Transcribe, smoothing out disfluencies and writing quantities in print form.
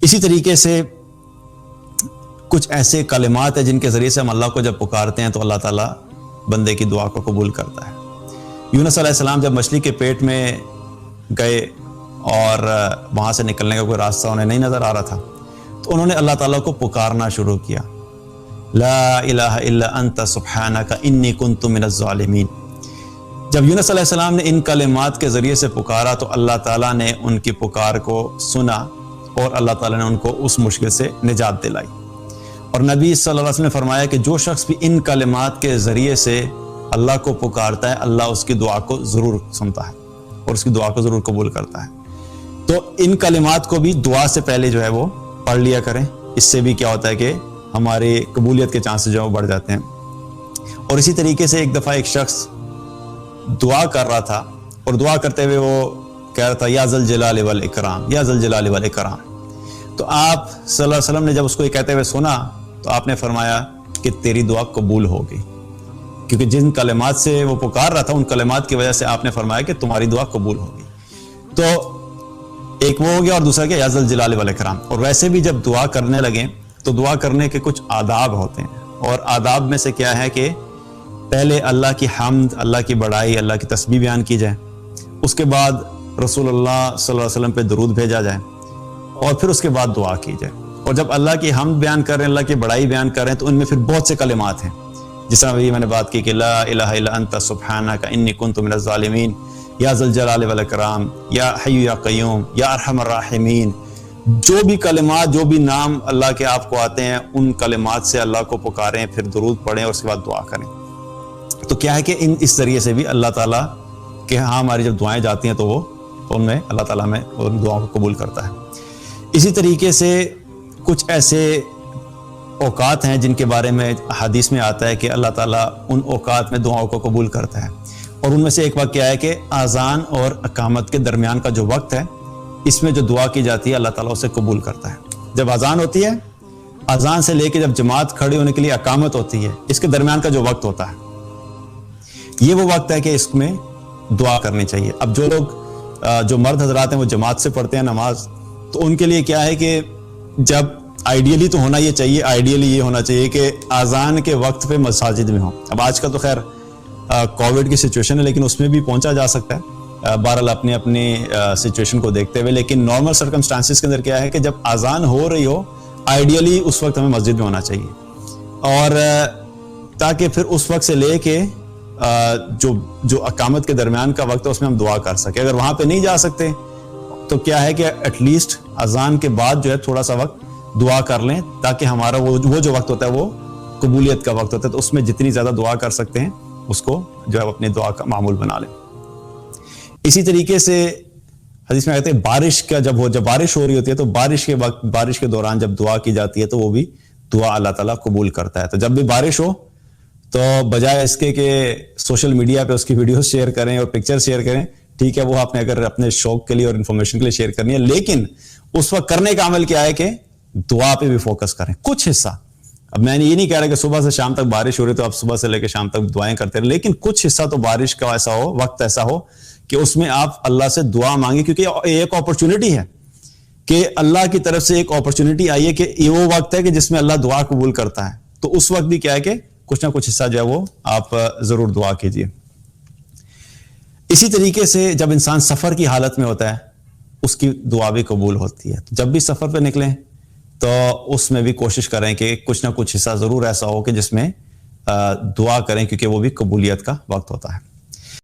اسی طریقے سے کچھ ایسے کلمات ہیں جن کے ذریعے سے ہم اللہ کو جب پکارتے ہیں تو اللہ تعالیٰ بندے کی دعا کو قبول کرتا ہے۔ یونس علیہ السلام جب مچھلی کے پیٹ میں گئے اور وہاں سے نکلنے کا کوئی راستہ انہیں نہیں نظر آ رہا تھا تو انہوں نے اللہ تعالیٰ کو پکارنا شروع کیا، لا الہ الا انت سبحانک انی کنت من الظالمین۔ جب یونس علیہ السلام نے ان کلمات کے ذریعے سے پکارا تو اللہ تعالیٰ نے ان کی پکار کو سنا اور اللہ تعالیٰ نے ان کو اس مشکل سے نجات دلائی۔ اور نبی صلی اللہ علیہ وسلم نے فرمایا کہ جو شخص بھی ان کلمات کے ذریعے سے اللہ کو پکارتا ہے اللہ اس کی دعا کو ضرور سنتا ہے اور اس کی دعا کو ضرور قبول کرتا ہے۔ تو ان کلمات کو بھی دعا سے پہلے جو ہے وہ پڑھ لیا کریں، اس سے بھی کیا ہوتا ہے کہ ہماری قبولیت کے چانسز جو ہے وہ بڑھ جاتے ہیں۔ اور اسی طریقے سے ایک دفعہ ایک شخص دعا کر رہا تھا اور دعا کرتے ہوئے وہ کہہ رہا تھا یا ذل جلال والاکرام، یا ذل جلال والاکرام۔ تو آپ صلی اللہ علیہ وسلم نے جب اس کو یہ کہتے ہوئے سنا تو آپ نے فرمایا کہ تیری دعا قبول ہوگی، کیونکہ جن کلمات سے وہ پکار رہا تھا ان کلمات کی وجہ سے آپ نے فرمایا کہ تمہاری دعا قبول ہوگی۔ تو ایک وہ ہو گیا اور دوسرا کیا، یا ذل جلال والاکرام۔ اور ویسے بھی جب دعا کرنے لگیں تو دعا کرنے کے کچھ آداب ہوتے ہیں، اور آداب میں سے کیا ہے کہ پہلے اللہ کی حمد، اللہ کی بڑائی، اللہ کی تسبیح بیان کی جائے، اس کے بعد رسول اللہ صلی اللہ علیہ وسلم پہ درود بھیجا جائے، اور پھر اس کے بعد دعا کی جائے۔ اور جب اللہ کی حمد بیان کر رہے ہیں، اللہ کی بڑائی بیان کر رہے ہیں تو ان میں پھر بہت سے کلمات ہیں، جس طرح ابھی میں نے بات کی کہ لا الہ الا انت سبحانک انی کنت من الظالمین، یا ذل جلال والاکرام، یا حی یا قیوم، یا ارحم الراحمین۔ جو بھی کلمات، جو بھی نام اللہ کے آپ کو آتے ہیں ان کلمات سے اللہ کو پکاریں، پھر درود پڑھیں اور اس کے بعد دعا کریں۔ تو کیا ہے کہ اس ذریعے سے بھی اللہ تعالیٰ کہ ہاں ہماری جب دعائیں جاتی ہیں تو وہ ان میں اللہ تعالیٰ میں ان دعاؤں کو قبول کرتا ہے۔ اسی طریقے سے کچھ ایسے اوقات ہیں جن کے بارے میں حدیث میں آتا ہے کہ اللہ تعالیٰ ان اوقات میں دعاؤں کو قبول کرتا ہے، اور ان میں سے ایک وقت کیا ہے کہ اذان اور اقامت کے درمیان کا جو وقت ہے اس میں جو دعا کی جاتی ہے اللہ تعالیٰ اسے قبول کرتا ہے۔ جب اذان ہوتی ہے، اذان سے لے کے جب جماعت کھڑی ہونے کے لیے اقامت ہوتی ہے، اس کے درمیان کا جو وقت ہوتا ہے یہ وہ وقت ہے کہ اس میں دعا کرنی چاہیے۔ اب جو لوگ جو مرد حضرات ہیں وہ جماعت سے پڑھتے ہیں نماز، تو ان کے لیے کیا ہے کہ جب آئیڈیلی تو ہونا یہ چاہیے، آئیڈیلی یہ ہونا چاہیے کہ اذان کے وقت پہ مساجد میں ہوں۔ اب آج کا تو خیر کووڈ کی سچویشن ہے لیکن اس میں بھی پہنچا جا سکتا ہے، بہرحال اپنی سچویشن کو دیکھتے ہوئے، لیکن نارمل سرکمسٹانسز کے اندر کیا ہے کہ جب اذان ہو رہی ہو آئیڈیلی اس وقت ہمیں مسجد میں ہونا چاہیے، اور تاکہ پھر اس وقت سے لے کے جو اقامت کے درمیان کا وقت ہے اس میں ہم دعا کر سکیں۔ اگر وہاں پہ نہیں جا سکتے تو کیا ہے کہ ایٹ لیسٹ اذان کے بعد جو ہے تھوڑا سا وقت دعا کر لیں، تاکہ ہمارا وہ جو وقت ہوتا ہے وہ قبولیت کا وقت ہوتا ہے، تو اس میں جتنی زیادہ دعا کر سکتے ہیں اس کو جو ہے اپنی دعا کا معمول بنا لیں۔ اسی طریقے سے حدیث میں کہتے ہیں بارش کا جب بارش ہو رہی ہوتی ہے تو بارش کے وقت، بارش کے دوران جب دعا کی جاتی ہے تو وہ بھی دعا اللہ تعالیٰ قبول کرتا ہے۔ تو جب بھی بارش ہو تو بجائے اس کے کہ سوشل میڈیا پہ اس کی ویڈیوز شیئر کریں اور پکچر شیئر کریں، ٹھیک ہے وہ آپ نے اگر اپنے شوق کے لیے اور انفارمیشن کے لیے شیئر کرنی ہے، لیکن اس وقت کرنے کا عمل کیا ہے کہ دعا پہ بھی فوکس کریں کچھ حصہ۔ اب میں نے یہ نہیں کہہ رہا کہ صبح سے شام تک بارش ہو رہی تو آپ صبح سے لے کے شام تک دعائیں کرتے رہیں، لیکن کچھ حصہ تو بارش کا ایسا ہو، وقت ایسا ہو کہ اس میں آپ اللہ سے دعا مانگیں، کیونکہ ایک اپرچونٹی ہے کہ اللہ کی طرف سے ایک اپرچونٹی آئی ہے کہ یہ وہ وقت ہے کہ جس میں اللہ دعا قبول کرتا ہے، تو اس وقت بھی کیا ہے کہ کچھ نہ کچھ حصہ جو ہے وہ آپ ضرور دعا کیجیے۔ اسی طریقے سے جب انسان سفر کی حالت میں ہوتا ہے اس کی دعا بھی قبول ہوتی ہے۔ جب بھی سفر پہ نکلیں تو اس میں بھی کوشش کریں کہ کچھ نہ کچھ حصہ ضرور ایسا ہو کہ جس میں دعا کریں، کیونکہ وہ بھی قبولیت کا وقت ہوتا ہے۔